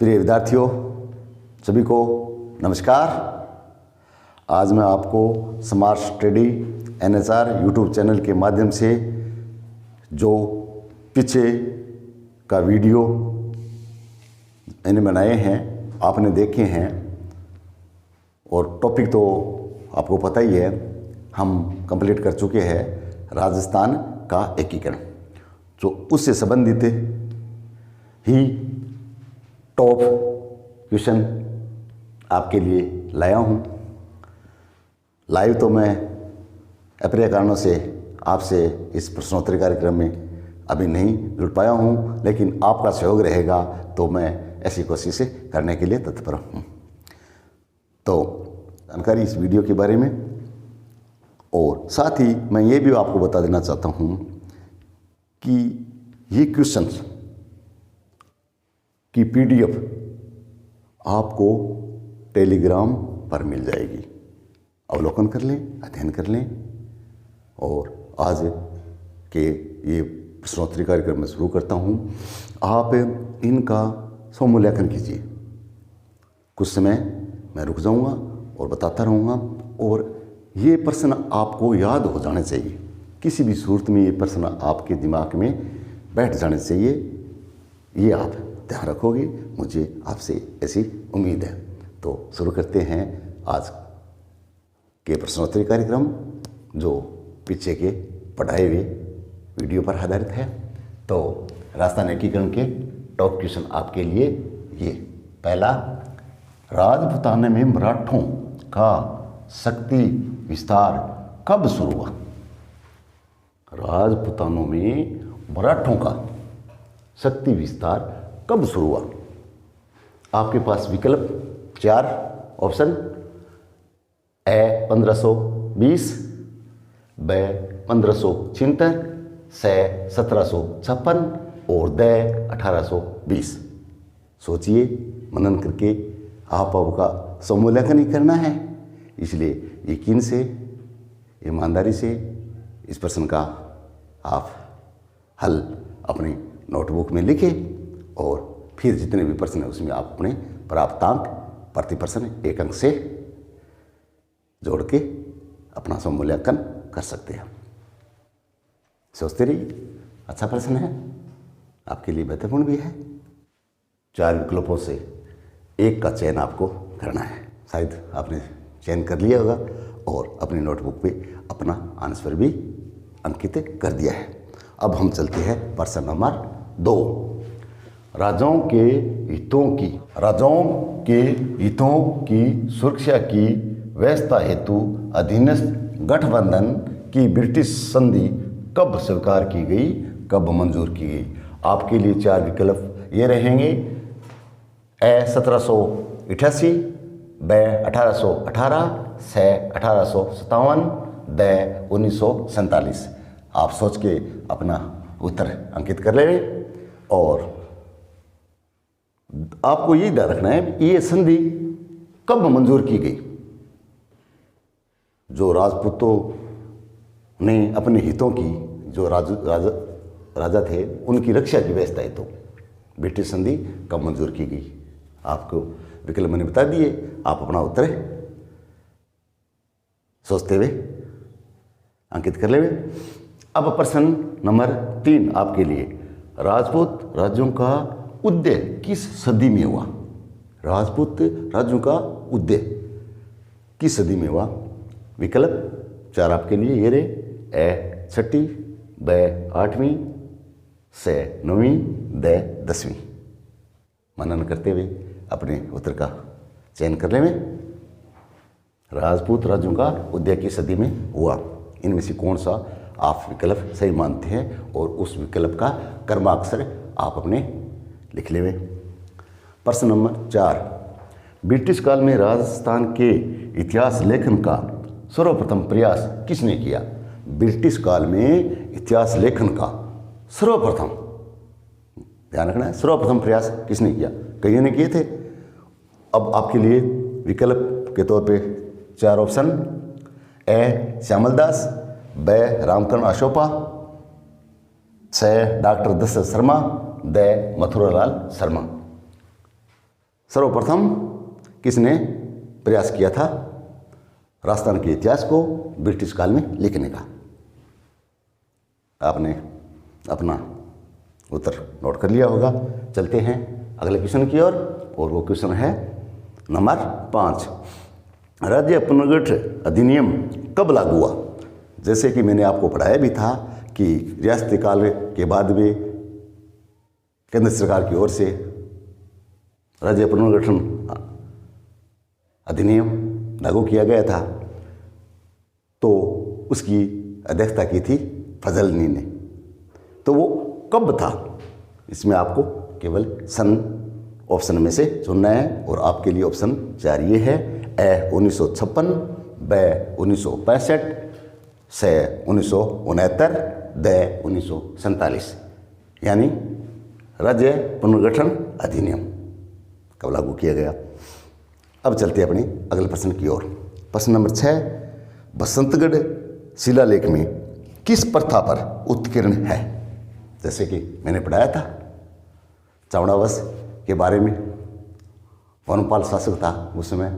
प्रिय विद्यार्थियों, सभी को नमस्कार। आज मैं आपको smart study NSR YouTube channel के माध्यम से जो पीछे का वीडियो मैंने बनाए हैं, आपने देखे हैं, और टॉपिक तो आपको पता ही है, हम कंप्लीट कर चुके हैं राजस्थान का एकीकरण। जो उससे संबंधित ही टॉप क्वेश्चन आपके लिए लाया हूँ। लाइव तो मैं अप्रिय कारणों से आपसे इस प्रश्नोत्तरी कार्यक्रम में अभी नहीं जुड़ पाया हूँ, लेकिन आपका सहयोग रहेगा तो मैं ऐसी कोशिश करने के लिए तत्पर हूँ। तो जानकारी इस वीडियो के बारे में, और साथ ही मैं ये भी आपको बता देना चाहता हूँ कि ये क्वेश्चंस की PDF आपको टेलीग्राम पर मिल जाएगी। अवलोकन कर लें, अध्ययन कर लें, और आज के ये प्रश्नोत्तरी कार्यक्रम में शुरू करता हूँ। आप इनका स्वमूल्यांकन कीजिए। कुछ समय मैं रुक जाऊँगा और बताता रहूँगा, और ये प्रश्न आपको याद हो जाने चाहिए। किसी भी सूरत में ये प्रश्न आपके दिमाग में बैठ जाने चाहिए। ये आप ध्यान रखोगे, मुझे आपसे ऐसी उम्मीद है। तो शुरू करते हैं आज के प्रश्नोत्तरी कार्यक्रम, जो पीछे के पढ़ाए हुए वीडियो पर आधारित है। तो राजस्थान एकीकरण के टॉप क्वेश्चन आपके लिए ये पहला, राजपूताना में मराठों का शक्ति विस्तार कब शुरू हुआ? राजपूतानों में मराठों का शक्ति विस्तार कब शुरू हुआ? आपके पास विकल्प 4 ऑप्शन: ए 1520, ब 1576, से 1756 और द 1820। सोचिए, मनन करके आप आपका स्वमूल्यांकन ही करना है, इसलिए यकीन से, ईमानदारी से इस प्रश्न का आप हल अपनी नोटबुक में लिखें, और फिर जितने भी प्रश्न हैं उसमें आप अपने प्राप्तांक प्रति प्रश्न 1 अंक से जोड़ के अपना स्वमूल्यांकन कर सकते हैं। सोचते रहिए, अच्छा प्रश्न है, आपके लिए महत्वपूर्ण भी है। 4 विकल्पों से एक का चयन आपको करना है। शायद आपने चयन कर लिया होगा और अपनी नोटबुक पे अपना आंसर भी अंकित कर दिया है। अब हम चलते हैं प्रश्न नंबर 2। राजाओं के हितों की सुरक्षा की व्यवस्था हेतु अधीनस्थ गठबंधन की ब्रिटिश संधि कब स्वीकार की गई, कब मंजूर की गई? आपके लिए 4 विकल्प ये रहेंगे: ए 1788, ब 1818, से 1857, द 1947। आप सोच के अपना उत्तर अंकित कर ले, और आपको ये ध्यान रखना है ये संधि कब मंजूर की गई। जो राजपूतों ने अपने हितों की, जो राजा थे, उनकी रक्षा की व्यवस्था हेतु ब्रिटिश संधि कब मंजूर की गई? आपको विकल्प मैंने बता दिए, आप अपना उत्तर सोचते हुए अंकित कर ले। अब प्रश्न नंबर 3 आपके लिए, राजपूत राज्यों का उदय किस सदी में हुआ? राजपूत राज्यों का उदय किस सदी में हुआ? विकल्प 4 आपके लिए ये रहे: ए 6वीं, ब 8वीं, से 9वीं, द 10वीं। मनन करते हुए अपने उत्तर का चयन कर लें। राजपूत राज्यों का उदय की सदी में हुआ, इनमें से कौन सा आप विकल्प सही मानते हैं, और उस विकल्प का क्रमाक्षर आप अपने लिख लें। प्रश्न नंबर 4, ब्रिटिश काल में राजस्थान के इतिहास लेखन का सर्वप्रथम प्रयास किसने किया? ब्रिटिश काल में इतिहास लेखन का सर्वप्रथम, ध्यान रखना है, सर्वप्रथम प्रयास किसने किया? कईयों ने किए थे। अब आपके लिए विकल्प के तौर पे 4 ऑप्शन: ए श्यामलदास, ब रामकरण अशोका, से डॉक्टर दशरथ शर्मा, द मथुरालाल शर्मा। सर्वप्रथम किसने प्रयास किया था राजस्थान के इतिहास को ब्रिटिश काल में लिखने का? आपने अपना उत्तर नोट कर लिया होगा। चलते हैं अगले क्वेश्चन की ओर, और वो क्वेश्चन है नंबर 5। राज्य पुनर्गठन अधिनियम कब लागू हुआ? जैसे कि मैंने आपको पढ़ाया भी था कि रियासती काल के बाद में केंद्र सरकार की ओर से राज्य पुनर्गठन अधिनियम लागू किया गया था, तो उसकी अध्यक्षता की थी फजलनी ने। तो वो कब था? इसमें आपको केवल सन ऑप्शन में से चुनना है, और आपके लिए ऑप्शन 4 ये है: ए 1956, ब 1965, से 1969, द 1947। यानी राज्य पुनर्गठन अधिनियम कब लागू किया गया। अब चलते हैं अपनी अगले प्रश्न की ओर। प्रश्न नंबर 6, बसंतगढ़ शिलालेख में किस प्रथा पर उत्कीर्ण है? जैसे कि मैंने पढ़ाया था चावड़ावंश के बारे में, वनपाल शासक था उस समय,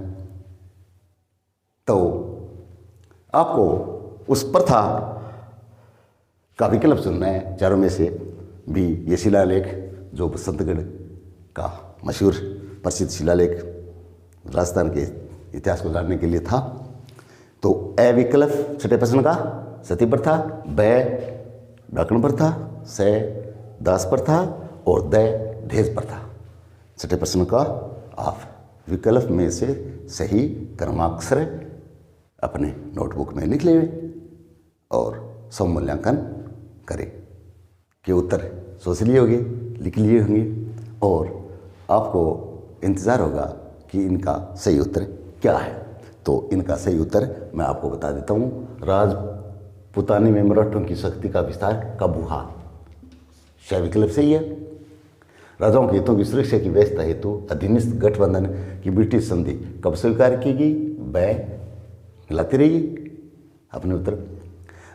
तो आपको उस प्रथा का विकल्प चुनना है। चारों में से भी ये शिलालेख जो बसंतगढ़ का मशहूर प्रसिद्ध शिलालेख राजस्थान के इतिहास को जानने के लिए था। तो ए विकल्प छठे प्रश्न का सती प्रथा, ब डाकण प्रथा, से दास प्रथा, और द दहेज प्रथा। छठे प्रश्न का आप विकल्प में से सही क्रमाक्षर अपने नोटबुक में लिख लें और स्वमूल्यांकन करें कि उत्तर सोच लिए होंगे, लिख लिए होंगे, और आपको इंतज़ार होगा कि इनका सही उत्तर क्या है। तो इनका सही उत्तर मैं आपको बता देता हूँ। राजपूतानी में मराठों की शक्ति का विस्तार कब हुआ? शायद विकल्प सही है। राजाओं के हितों की सुरक्षा की व्यवस्था हेतु अधीनस्थ गठबंधन की ब्रिटिश संधि कब स्वीकार की गई? ब मिलाती रहिए अपने उत्तर।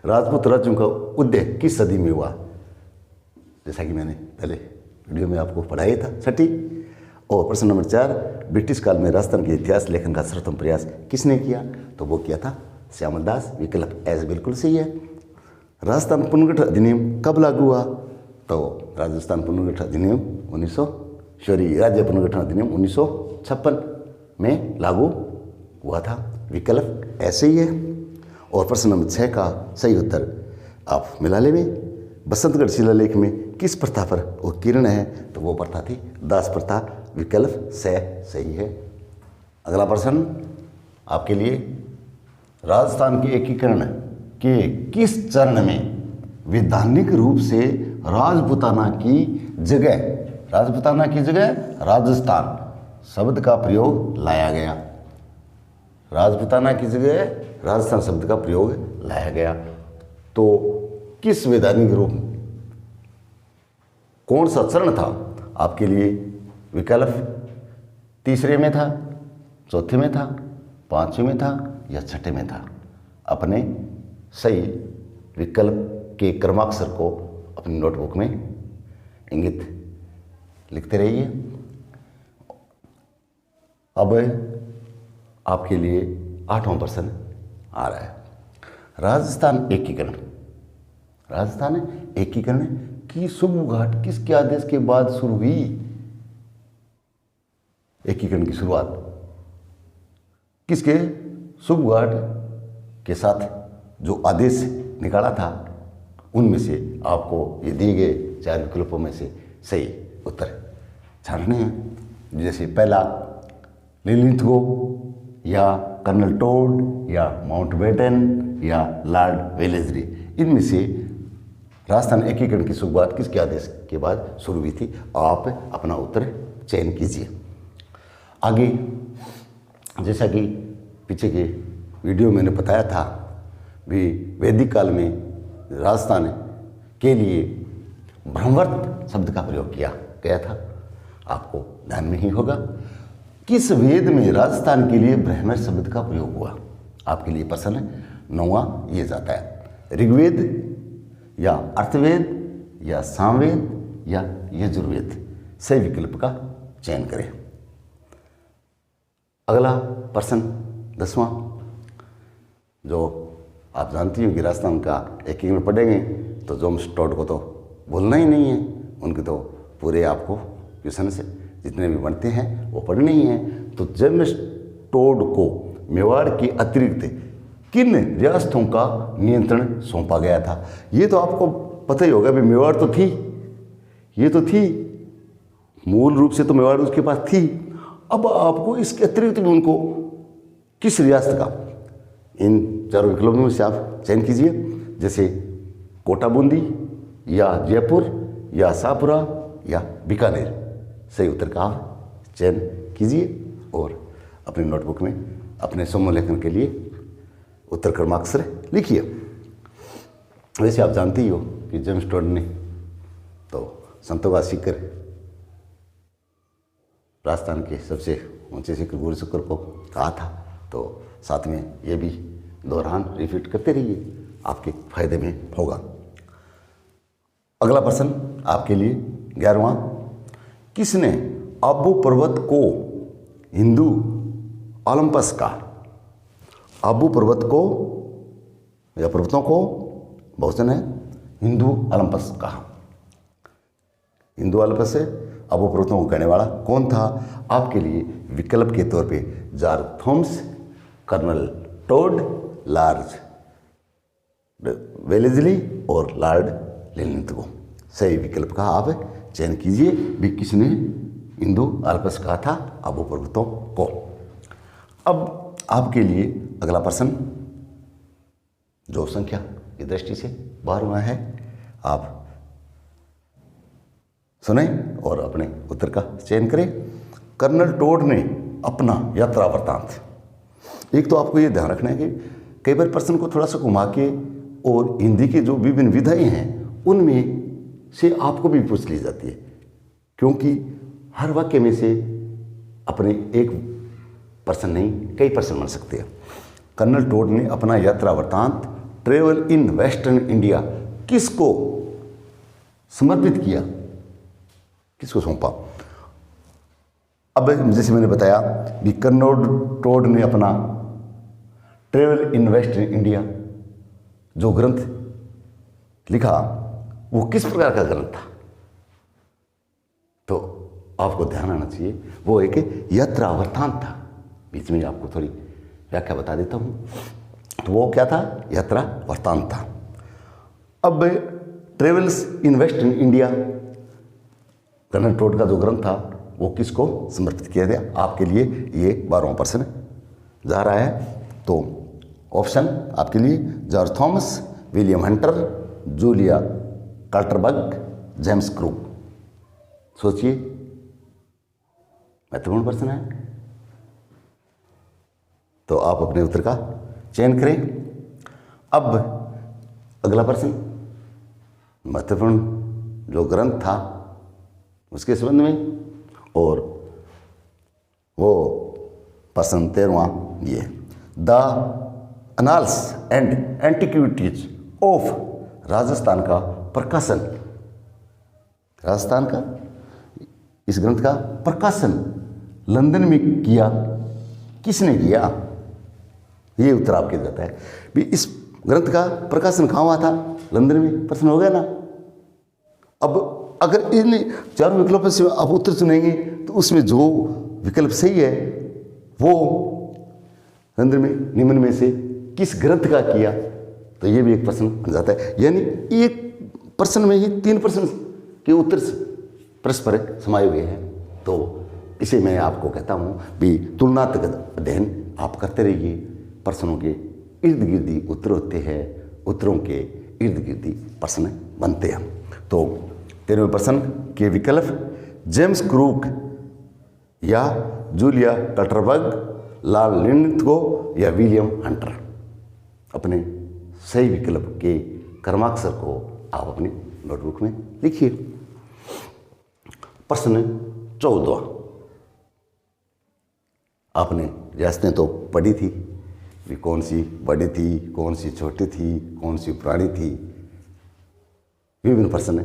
राजपूत राज्यों का उदय किस सदी में हुआ? जैसा कि मैंने पहले वीडियो में आपको पढ़ाया था, छठी। और प्रश्न नंबर 4, ब्रिटिश काल में राजस्थान के इतिहास लेखन का सर्वप्रथम प्रयास किसने किया? तो वो किया था श्यामल दास। विकल्प एस बिल्कुल सही है। राजस्थान पुनर्गठन अधिनियम कब लागू हुआ? तो राजस्थान पुनर्गठन अधिनियम राज्य पुनर्गठन अधिनियम 1956 में लागू हुआ था। विकल्प ऐसे ही है। और प्रश्न नंबर 6 का सही उत्तर आप मिला लेंगे। बसंतगढ़ शिलालेख में किस प्रथा पर उत्कीर्ण है? तो वो प्रथा थी दास प्रथा। विकल्प से सही है। अगला प्रश्न आपके लिए, राजस्थान के एकीकरण के किस चरण में वैधानिक रूप से राजपूताना की जगह राजस्थान शब्द का प्रयोग लाया गया? राजपूताना की जगह राजस्थान शब्द का प्रयोग लाया गया। तो किस वैधानिक रूप, कौन सा चरण था? आपके लिए विकल्प तीसरे में था, चौथे में था, पांचवें में था, या छठे में था? अपने सही विकल्प के क्रमाक्षर को अपनी नोटबुक में इंगित लिखते रहिए। अब आपके लिए 8वां प्रश्न आ रहा है। राजस्थान एकीकरण की शुरुआत किसके आदेश के बाद शुरू हुई? एकीकरण की शुरुआत किसके शुरुआत के साथ जो आदेश निकाला था, उनमें से आपको ये दिए गए 4 विकल्पों में से सही उत्तर छांटने हैं। जैसे पहला लिलिथगो, या कर्नल टोड, या माउंटबेटन, या लॉर्ड वेलेस्ली। इनमें से राजस्थान एकीकरण की शुरुआत किसके आदेश के बाद शुरू हुई थी? आप अपना उत्तर चयन कीजिए। आगे जैसा कि पीछे के वीडियो मैंने बताया था, भी वैदिक काल में राजस्थान के लिए ब्रह्मवर्त शब्द का प्रयोग किया गया था। आपको ध्यान में ही होगा किस वेद में राजस्थान के लिए ब्रह्मर शब्द का प्रयोग हुआ? आपके लिए प्रश्न 9वां ये जाता है। ऋग्वेद, या अर्थवेद, या सामवेद, या यजुर्वेद? सही विकल्प का चयन करें। अगला प्रश्न 10वां, जो आप जानती हो कि राजस्थान का एक में पढ़ेंगे तो जेम्स टोड को तो भूलना ही नहीं है, उनके तो पूरे आपको क्वेश्चन से जितने भी बनते हैं वो पढ़ने ही हैं। तो जेम्स टोड को मेवाड़ के अतिरिक्त किन रियासतों का नियंत्रण सौंपा गया था? ये तो आपको पता ही होगा, भी मेवाड़ तो थी, ये तो थी, मूल रूप से तो मेवाड़ उसके पास थी। अब आपको इसके अतिरिक्त भी उनको किस रियासत का, इन चारों विकल्पों में से आप चयन कीजिए, जैसे कोटा बूंदी या जयपुर या शाहपुरा या बीकानेर। सही उत्तर का आप चयन कीजिए और अपनी नोटबुक में अपने समूहलेखन के लिए उत्तर क्रमांक लिखिए। वैसे आप जानते ही हो कि जेम्स टोड ने तो संतोबा शिखर, राजस्थान के सबसे ऊंचे शिखर गुरु शिखर को कहा था, तो साथ में ये भी दोहरान रिपीट करते रहिए, आपके फायदे में होगा। अगला प्रश्न आपके लिए 11वां, किसने आबू पर्वत को हिंदू ओलंपस का? आबू पर्वत को या पर्वतों को बहुवचन है हिंदू ओलंपस कहा। हिंदू ओलंपस से आबू पर्वतों को कहने वाला कौन था? आपके लिए विकल्प के तौर पे George Thomas, Colonel Tod, Lord Wellesley और लॉर्ड लिनलिथ को। सही विकल्प का आप चयन कीजिए भी किसने हिंदू ओलंपस कहा था आबू पर्वतों को। अब आपके लिए अगला प्रश्न जो संख्या की दृष्टि से 12वां है, आप सुने और अपने उत्तर का चयन करें। कर्नल टोड ने अपना यात्रा वृत्तांत, एक तो आपको ये ध्यान रखना है कि कई बार प्रश्न को थोड़ा सा घुमा के और हिंदी के जो विभिन्न विधाएं हैं उनमें से आपको भी पूछ ली जाती है, क्योंकि हर वाक्य में से अपने एक प्रश्न नहीं कई प्रश्न बन सकते हैं। कर्नल टोड ने अपना यात्रा वृत्तांत ट्रेवल इन वेस्टर्न इंडिया किसको समर्पित किया, किसको सौंपा? अब जैसे मैंने बताया कि कर्नल टोड ने अपना ट्रेवल इन वेस्टर्न इंडिया जो ग्रंथ लिखा वो किस प्रकार का ग्रंथ था? तो आपको ध्यान आना चाहिए, वो एक यात्रा वृत्तांत था। बीच में आपको थोड़ी व्याख्या बता देता हूँ। तो वो क्या था? यात्रा वृत्तांत था। अब Travels in Western India Colonel Tod का जो ग्रंथ था वो किसको समर्पित किया गया? आपके लिए ये 12वां प्रश्न जा रहा है। तो ऑप्शन आपके लिए George Thomas, William Hunter, Julia Carterberg, James Crook. सोचिए, महत्वपूर्ण प्रश्न है, तो आप अपने उत्तर का चयन करें। अब अगला प्रश्न महत्वपूर्ण जो ग्रंथ था उसके संबंध में, और वो प्रश्न 13वां ये, the annals and antiquities of Rajasthan का प्रकाशन, राजस्थान का इस ग्रंथ का प्रकाशन लंदन में किया किसने किया? ये उत्तर आपके जाता है भी इस ग्रंथ का प्रकाशन कहाँ हुआ था? लंदन में। प्रश्न हो गया ना। अब अगर इन चारों विकल्पों से आप उत्तर चुनेंगे तो उसमें जो विकल्प सही है वो लंदन में निम्न में से किस ग्रंथ का किया, तो ये भी एक प्रश्न बन जाता है। यानी एक प्रश्न में ही 3 प्रश्न के उत्तर परस्पर समाये हुए हैं। तो इसे मैं आपको कहता हूँ भी तुलनात्मक अध्ययन आप करते रहिए। प्रश्नों के इर्द गिर्द ही उत्तर होते हैं, उत्तरों के इर्द गिर्द ही प्रश्न बनते हैं। तो 13वें प्रश्न के विकल्प जेम्स क्रूक या जूलिया कार्टरबर्ग, लॉर्ड लिनलिथ को या विलियम हंटर। अपने सही विकल्प के क्रमाक्षर को आप अपनी नोटबुक में लिखिए। प्रश्न 14, आपने रियासतें तो पढ़ी थी भी कौन सी बड़ी थी, कौन सी छोटी थी, कौन सी पुरानी थी। विभिन्न प्रश्न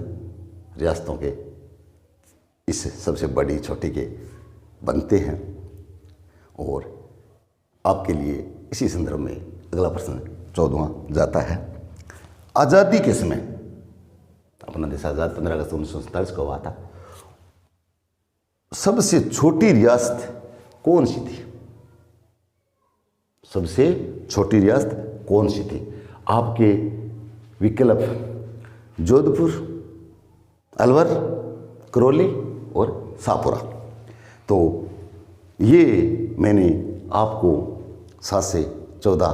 रियासतों के इस सबसे बड़ी छोटी के बनते हैं। और आपके लिए इसी संदर्भ में अगला प्रश्न 14वां जाता है। आज़ादी के समय, अपना देश आज़ाद 15 अगस्त 1947 को हुआ था, सबसे छोटी रियासत कौन सी थी? सबसे छोटी रियासत कौन सी थी? आपके विकल्प जोधपुर, अलवर, करौली और शाहपुरा। तो ये मैंने आपको 7 से 14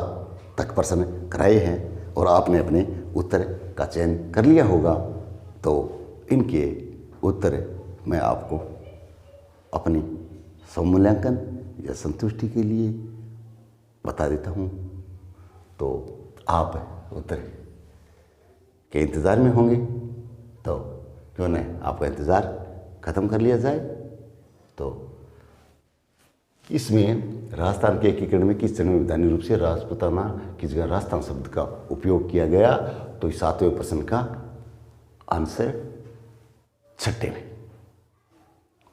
तक प्रश्न कराए हैं और आपने अपने उत्तर का चयन कर लिया होगा। तो इनके उत्तर मैं आपको अपनी स्वमूल्यांकन या संतुष्टि के लिए बता देता हूँ। तो आप उत्तर के इंतज़ार में होंगे, तो क्यों न आपका इंतज़ार ख़त्म कर लिया जाए। तो इसमें राजस्थान के एकीकरण में किस चरण में विधानीय रूप से राजपूताना की जगह राजस्थान शब्द का उपयोग किया गया? तो इस 7वें प्रश्न का आंसर छठे में,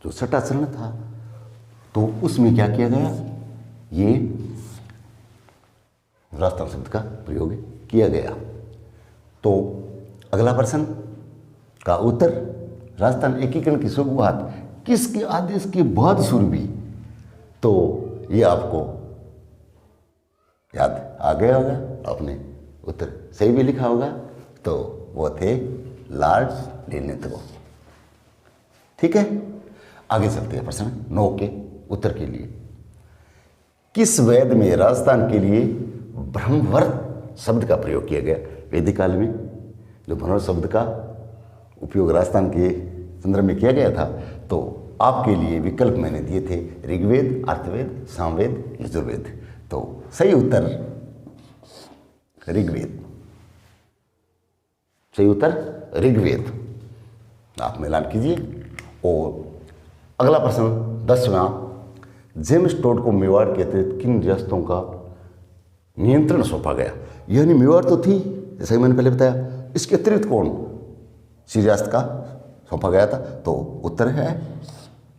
जो छठा चरण था, तो उसमें क्या किया गया? ये राजस्थान शब्द का प्रयोग किया गया। तो अगला प्रश्न का उत्तर, राजस्थान एकीकरण की शुरुआत किसके आदेश के बाद शुरू हुई? तो ये आपको याद आ गया होगा, आपने उत्तर सही भी लिखा होगा। तो वो थे लॉर्ड लिनथ्रो। ठीक है, आगे चलते हैं प्रश्न 9 के उत्तर के लिए। किस वेद में राजस्थान के लिए ब्रह्मवर्त शब्द का प्रयोग किया गया? वैदिक काल में जो ब्रह्मवर्त शब्द का उपयोग राजस्थान के संदर्भ में किया गया था, तो आपके लिए विकल्प मैंने दिए थे ऋग्वेद, अर्थवेद, सामवेद, यजुर्वेद। तो सही उत्तर ऋग्वेद, सही उत्तर ऋग्वेद। आप मिलान कीजिए। और अगला प्रश्न 10वां, जेम्स टोड को मेवाड़ के अतिरिक्त किन रियासतों का नियंत्रण सौंपा गया? यानी मेवाड़ तो थी, जैसा कि मैंने पहले बताया, इसके अतिरिक्त कौन सी रियासत का सौंपा गया था? तो उत्तर है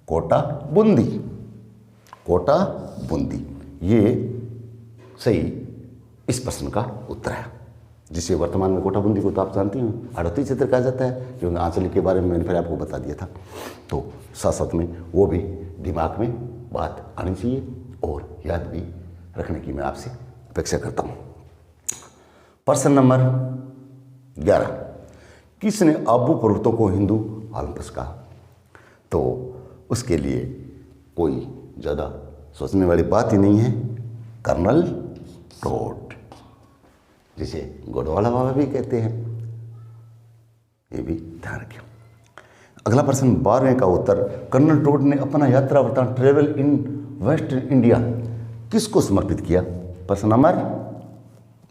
कोटा, बूंदी। कोटा, बूंदी, ये सही इस प्रश्न का उत्तर है, जिसे वर्तमान में कोटा बूंदी को तो आप जानती हैं हाड़ौती क्षेत्र कहा जाता है, क्योंकि आंचलिक के बारे में मैंने फिर आपको बता दिया था। तो साथ साथ में वो भी दिमाग में बात आनी चाहिए और याद भी रखने की मैं आपसे अपेक्षा करता हूँ। प्रश्न नंबर 11, किसने आबू पर्वतों को हिंदू ओलंपस कहा? तो उसके लिए कोई ज़्यादा सोचने वाली बात ही नहीं है, कर्नल टोड, जिसे गोडवाला बाबा भी कहते हैं, ये भी ध्यान रखिए। अगला प्रश्न 12वें का उत्तर, कर्नल टोड ने अपना यात्रा वृत्तांत ट्रेवल इन वेस्ट इंडिया किसको समर्पित किया? प्रश्न नंबर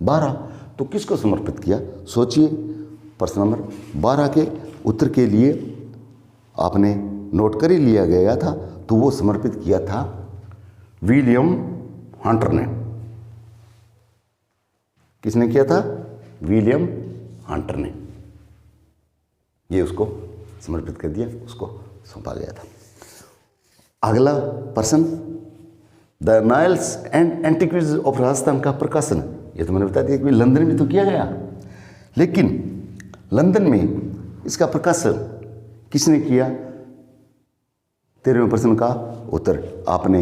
12, तो किसको समर्पित किया? सोचिए। प्रश्न नंबर 12 के उत्तर के लिए आपने नोट कर ही लिया गया था, तो वो समर्पित किया था विलियम हंटर ने। किसने किया था? विलियम हंटर ने। ये उसको समर्पित कर दिया, उसको सौंपा गया था। अगला प्रश्न, the Niles and antiquities of Rajasthan का प्रकाशन, ये तो मैंने बता दिया कि लंदन में तो किया गया, लेकिन लंदन में इसका प्रकाशन किसने किया? 13वें प्रश्न का उत्तर आपने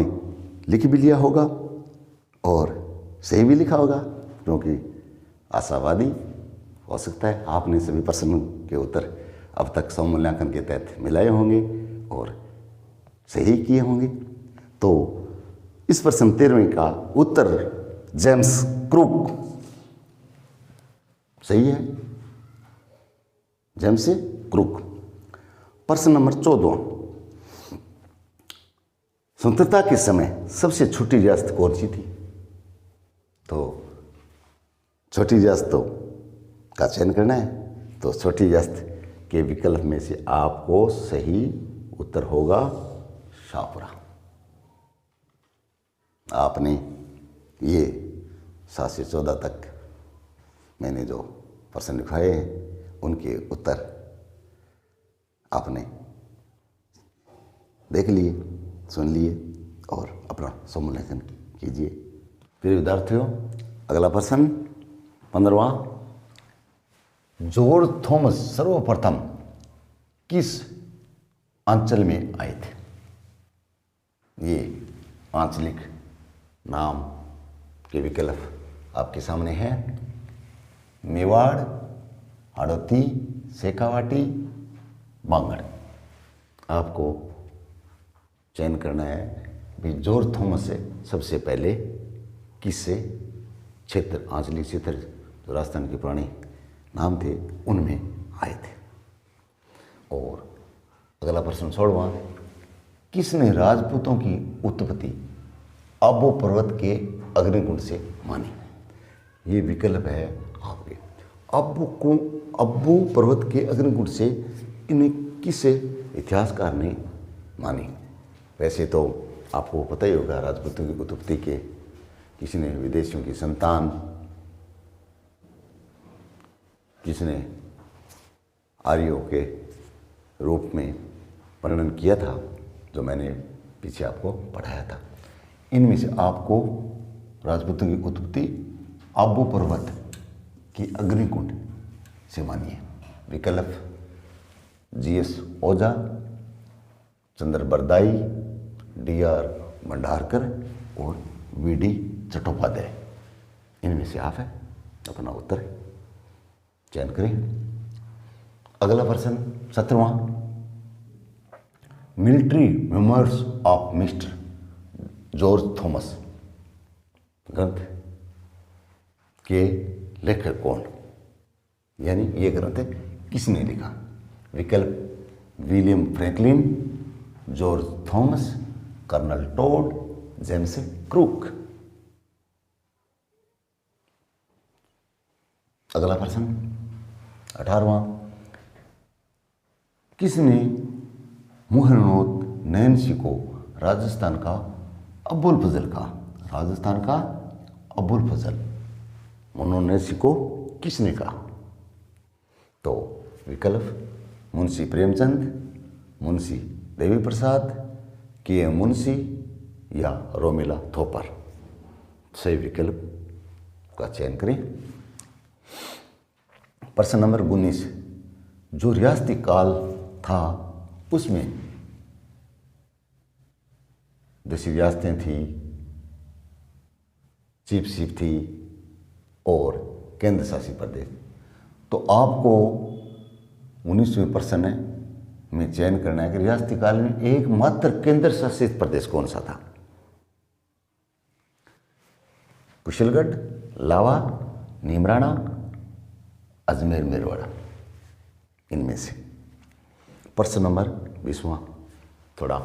लिख भी लिया होगा और सही भी लिखा होगा, क्योंकि आशावादी हो सकता है आपने सभी प्रश्नों के उत्तर अब तक स्वमूल्यांकन के तहत मिलाए होंगे और सही किए होंगे। तो इस प्रश्न 13वें का उत्तर जेम्स क्रूक सही है, जेम्स क्रूक। प्रश्न नंबर 14, स्वतंत्रता के समय सबसे छोटी रियासत कौन सी थी? तो छोटी रियासत का चयन करना है, तो छोटी रियासत के विकल्प में से आपको सही उत्तर होगा शाहपुरा। आपने ये 7 से 14 तक मैंने जो प्रश्न लिखाए हैं उनके उत्तर आपने देख लिए, सुन लिए और अपना समूल्यांकन कीजिए। प्रिय विद्यार्थियों, अगला प्रश्न 15वां, जॉर्ज थॉमस सर्वप्रथम किस अंचल में आए थे? ये आंचलिक नाम के विकल्प आपके सामने हैं। मेवाड़, हाड़ौती, शेखावाटी, बांगड़। आपको चयन करना है कि जॉर्ज थॉमस से सबसे पहले किससे क्षेत्र, आंचलिक क्षेत्र जो राजस्थान के पुराने नाम थे उनमें आए थे। और अगला प्रश्न 16वां, किसने राजपूतों की उत्पत्ति अब्बो पर्वत के अग्निकुंड से मानी? ये विकल्प है आपके। अब्बो पर्वत के अग्निकुंड से इन्हें किस इतिहासकार ने मानी? वैसे तो आपको पता ही होगा राजपूतों की उत्पत्ति के किसने विदेशियों की संतान, किसने आर्यों के रूप में वर्णन किया था, जो मैंने पीछे आपको पढ़ाया था। इनमें से आपको राजपूतों की उत्पत्ति अब्बो पर्वत की अग्निकुंड से मानी है। विकल्प जीएस ओझा, चंद्र बरदाई, डीआर भंडारकर और वीडी चट्टोपाध्याय। इनमें से आप है अपना उत्तर चयन करें। अगला प्रश्न 17वां, military memoirs of Mr George Thomas ग्रंथ के लेखक कौन? यानी ये ग्रंथ किसने लिखा? विकल्प William Franklin, George Thomas, Colonel Tod, James Crook. अगला प्रश्न 18वां, किसने मुहर्रनोत नैन्सी को राजस्थान का अबुल फजल कहा? राजस्थान का अबुल फजल नैन्सी को किसने कहा? तो विकल्प मुंशी प्रेमचंद, मुंशी देवी प्रसाद, के मुंशी या रोमिला थोपर। सही विकल्प का चयन करें। प्रश्न नंबर 19, जो रियासती काल था उसमें जैसी रियासतें थी, चीफशिप थी और केंद्र शासित प्रदेश, तो आपको 19वें प्रश्न में चयन करना है कि रियासती काल में एकमात्र केंद्र शासित प्रदेश कौन सा था? कुशलगढ़, लावा, नीमराना, अजमेर मेरवाड़ा। इनमें से प्रश्न नंबर 20वां, थोड़ा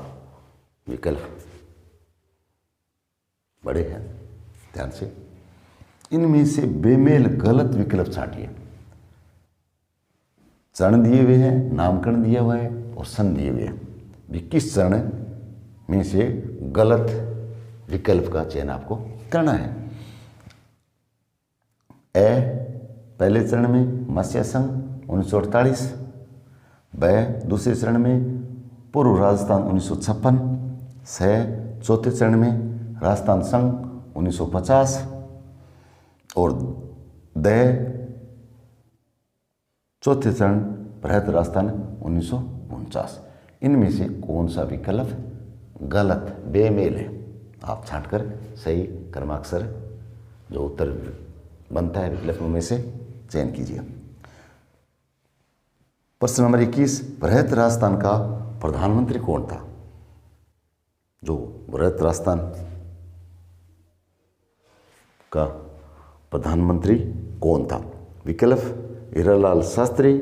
विकल्प बड़े हैं, ध्यान से। इनमें से बेमेल गलत विकल्प छांटिए। चरण दिए हुए हैं, नामकरण दिया हुआ है और सन दिए हुए हैं। भी किस चरण में से गलत विकल्प का चयन आपको करना है? ए पहले चरण में मत्स्य संघ 1948, ब दूसरे चरण में पूर्व राजस्थान 1956, स चौथे चरण में राजस्थान संघ 1950 और द चौथे चरण बृहत राजस्थान 1949। इनमें से कौन सा विकल्प गलत बेमेल है? आप छांटकर सही क्रमाक्षर जो उत्तर बनता है विकल्पों में से चयन कीजिए। प्रश्न नंबर 21, बृहत राजस्थान का प्रधानमंत्री कौन था? जो बृहत राजस्थान का प्रधानमंत्री कौन था? विकल्प हीरालाल शास्त्री,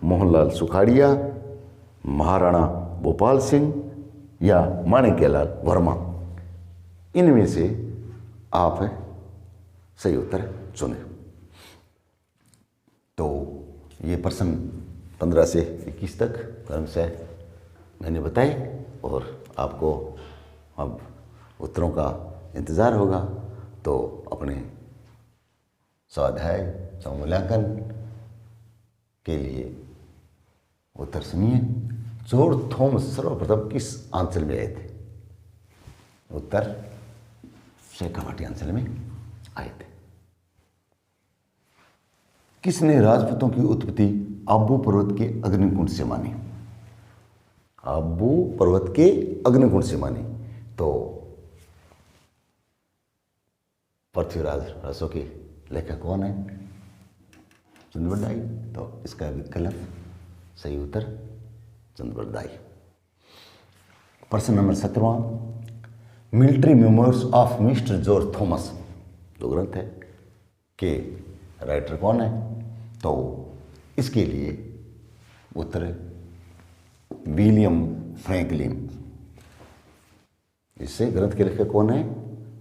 मोहनलाल सुखाड़िया, महाराणा भोपाल सिंह या माणिक्यलाल वर्मा। इनमें से आप सही उत्तर चुने। तो ये प्रश्न 15 से 21 तक क्रमशः मैंने बताए और आपको अब उत्तरों का इंतज़ार होगा। तो अपने स्वाध्याय स्वमूल्यांकन के लिए उत्तर सुनिए। जॉर्ज थॉमस सर्वप्रथम किस अंचल में आए थे? उत्तर शेखावाटी अंचल में आए थे। किसने राजपूतों की उत्पत्ति आबू पर्वत के अग्निकुंड से मानी? आबू पर्वत के अग्निकुंड से मानी तो पृथ्वीराज रसो के लेखक कौन है? चंद्रवरदाई। तो इसका विकल्प सही उत्तर चंद्रवरदाई। प्रश्न नंबर 17वां, military memoirs of Mr George Thomas जो ग्रंथ है के राइटर कौन है? तो इसके लिए उत्तर विलियम फ्रैंकलिन। इससे ग्रंथ के लेखक कौन है?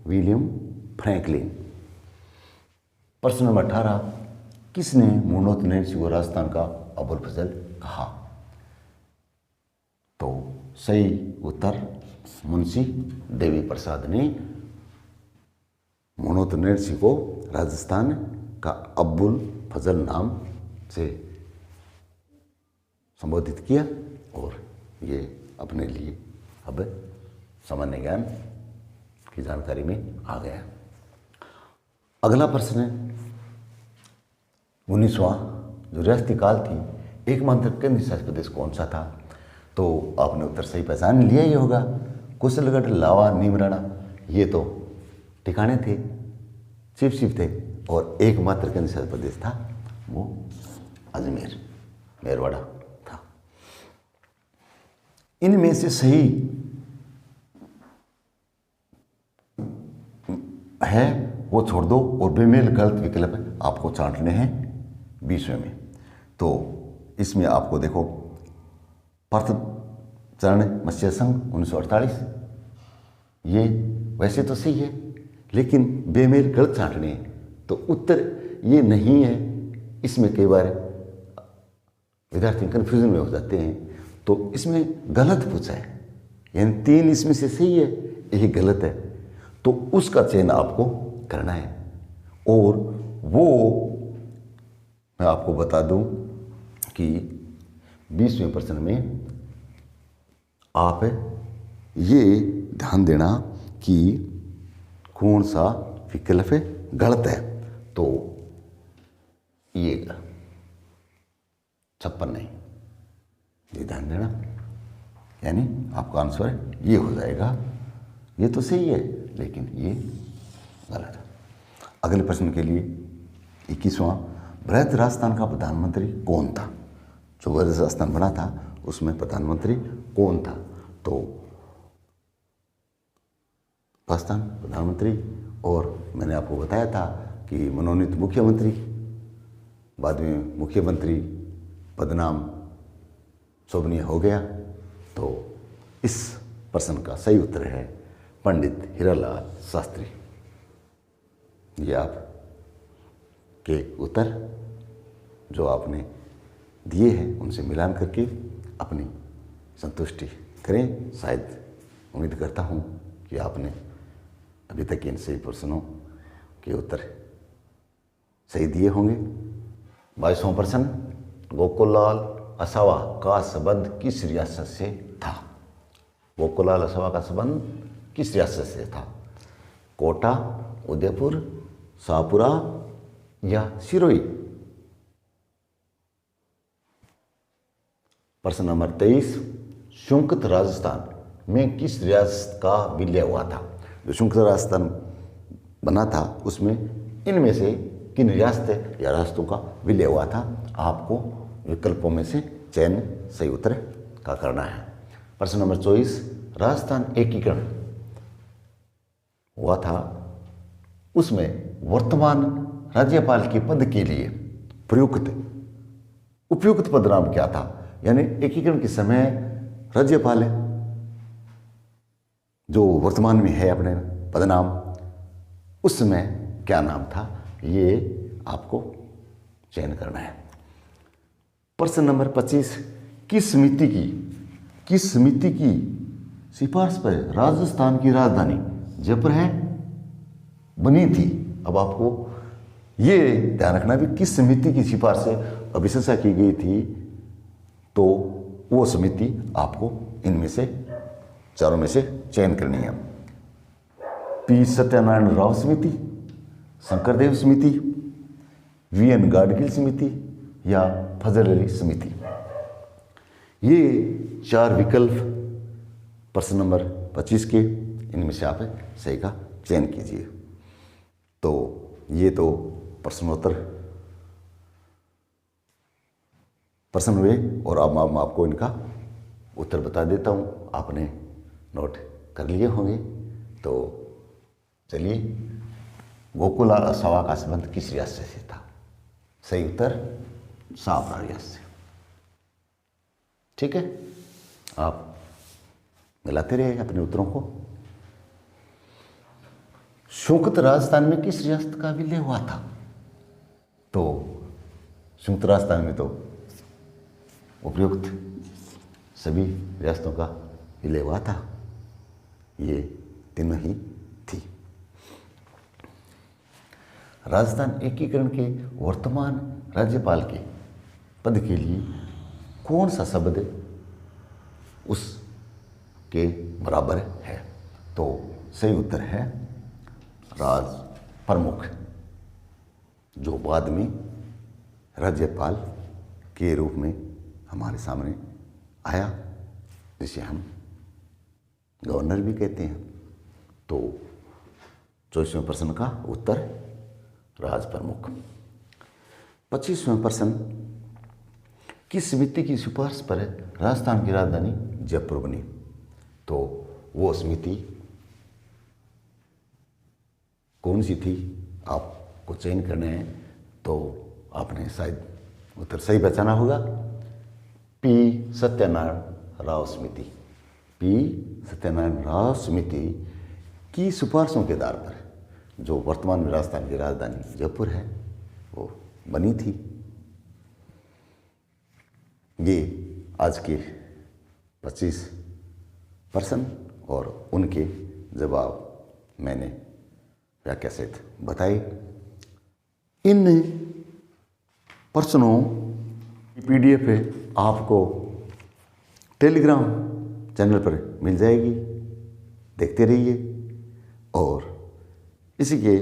William Franklin. प्रश्न नंबर 18, किसने मुनोत नैन्सी को राजस्थान का अबुल फजल कहा? तो सही उत्तर मुंशी देवी प्रसाद ने मुनोत नैन्सी को राजस्थान का अबुल फजल नाम से संबोधित किया और ये अपने लिए अब सामान्य ज्ञान की जानकारी में आ गया। अगला प्रश्न है 19वां, जो रियासती काल थी एकमात्र केंद्र शासित प्रदेश कौन सा था? तो आपने उत्तर सही पहचान लिया ही होगा। कुशलगढ़, लावा, नीमराणा ये तो ठिकाने थे, चिप थे और एकमात्र केंद्र शासित प्रदेश था वो अजमेर, मेरवाड़ा था। इनमें से सही है वो छोड़ दो और बेमेल गलत विकल्प आपको छांटने हैं 20वें में। तो इसमें आपको देखो प्रथम चरण मत्स्य संघ 1948 ये वैसे तो सही है लेकिन बेमेल गलत छांटने हैं तो उत्तर ये नहीं है। इसमें कई बार विद्यार्थी कन्फ्यूजन में हो जाते हैं तो इसमें गलत पूछा है, यानी 3 इसमें से सही है, यही गलत है तो उसका चयन आपको करना है। और वो मैं आपको बता दूं कि 20वें प्रश्न में आप ये ध्यान देना कि कौन सा विकल्प गलत है। तो ये 56 नहीं, ये ध्यान देना, यानी आपका आंसर ये हो जाएगा। ये तो सही है लेकिन ये गलत है। अगले प्रश्न के लिए 21वां, बृहद राजस्थान का प्रधानमंत्री कौन था? जो बृहद राजस्थान बना था उसमें प्रधानमंत्री कौन था? तो राजस्थान प्रधानमंत्री, और मैंने आपको बताया था कि मनोनीत मुख्यमंत्री, बाद में मुख्यमंत्री पदनाम शोभनीय हो गया। तो इस प्रश्न का सही उत्तर है पंडित हीरालाल शास्त्री। ये आप के उत्तर जो आपने दिए हैं उनसे मिलान करके अपनी संतुष्टि करें। शायद उम्मीद करता हूँ कि आपने अभी तक इन सही प्रश्नों के उत्तर सही दिए होंगे। 22वां प्रश्न, गोकुललाल असावा का संबंध किस रियासत से था? गोकुललाल असावा का संबंध किस रियासत से था? कोटा, उदयपुर, शाहपुरा या सिरोही? प्रश्न नंबर 23, शुंकत राजस्थान में किस रियासत का विलय हुआ था? जो शुंकत राजस्थान बना था उसमें इनमें से किन रियासत या राष्ट्रों का विलय हुआ था? आपको विकल्पों में से चयन सही उत्तर का करना है। प्रश्न नंबर 24, राजस्थान एकीकरण हुआ था उसमें वर्तमान राज्यपाल के पद के लिए उपयुक्त पद नाम क्या था? यानी एकीकरण के समय राज्यपाल जो वर्तमान में है अपने पदनाम, उस समय क्या नाम था? ये आपको चयन करना है। प्रश्न नंबर 25, किस समिति की सिफारिश पर राजस्थान की राजधानी जयपुर बनी थी? अब आपको ये ध्यान रखना भी किस समिति की सिफारिश से अभिशंसा की गई थी, तो वो समिति आपको इनमें से चारों में से चयन करनी है। पी सत्यनारायण राव समिति, शंकरदेव समिति, वीएन गाडगिल समिति या फजल अली समिति। ये 4 विकल्प प्रश्न नंबर 25 के, इनमें से आप सही का चयन कीजिए। तो ये तो प्रश्नोत्तर प्रश्न हुए और अब मैं आपको इनका उत्तर बता देता हूँ, आपने नोट कर लिए होंगे। तो चलिए, गोकुल सवा का संबंध किस रियासत से था? सही उत्तर सावरा रियासत से। ठीक है, आप मिलाते रहे अपने उत्तरों को। संयुक्त राजस्थान में किस रियासत का विलय हुआ था? तो संयुक्त राजस्थान में तो उपयुक्त सभी रियासतों का विलय हुआ था, ये तीनों ही थी। राजस्थान एकीकरण के वर्तमान राज्यपाल के पद के लिए कौन सा शब्द उस के बराबर है? तो सही उत्तर है राज प्रमुख, जो बाद में राज्यपाल के रूप में हमारे सामने आया, जिसे हम गवर्नर भी कहते हैं। तो 24वें प्रश्न का उत्तर राज प्रमुख। 25वें प्रश्न, किस समिति की सिफारिश पर राजस्थान की राजधानी जयपुर बनी? तो वो समिति कौन सी थी, आपको चयन करने हैं। तो आपने शायद उत्तर सही पहचाना होगा, पी सत्यनारायण राव समिति। पी सत्यनारायण राव समिति की सिफारिशों के आधार पर जो वर्तमान में राजस्थान की राजधानी जयपुर है वो बनी थी। ये आज के 25 प्रश्न और उनके जवाब मैंने व्याख्या सहित बताए। इन प्रश्नों की PDF आपको टेलीग्राम चैनल पर मिल जाएगी, देखते रहिए। और इसी के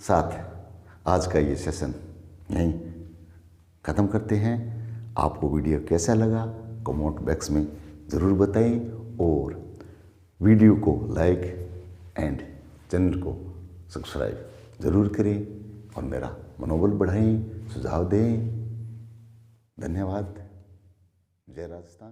साथ आज का ये सेशन यहीं ख़त्म करते हैं। आपको वीडियो कैसा लगा कमेंट बॉक्स में ज़रूर बताएं और वीडियो को लाइक एंड चैनल को सब्सक्राइब ज़रूर करें और मेरा मनोबल बढ़ाएं, सुझाव दें। धन्यवाद। जय राजस्थान।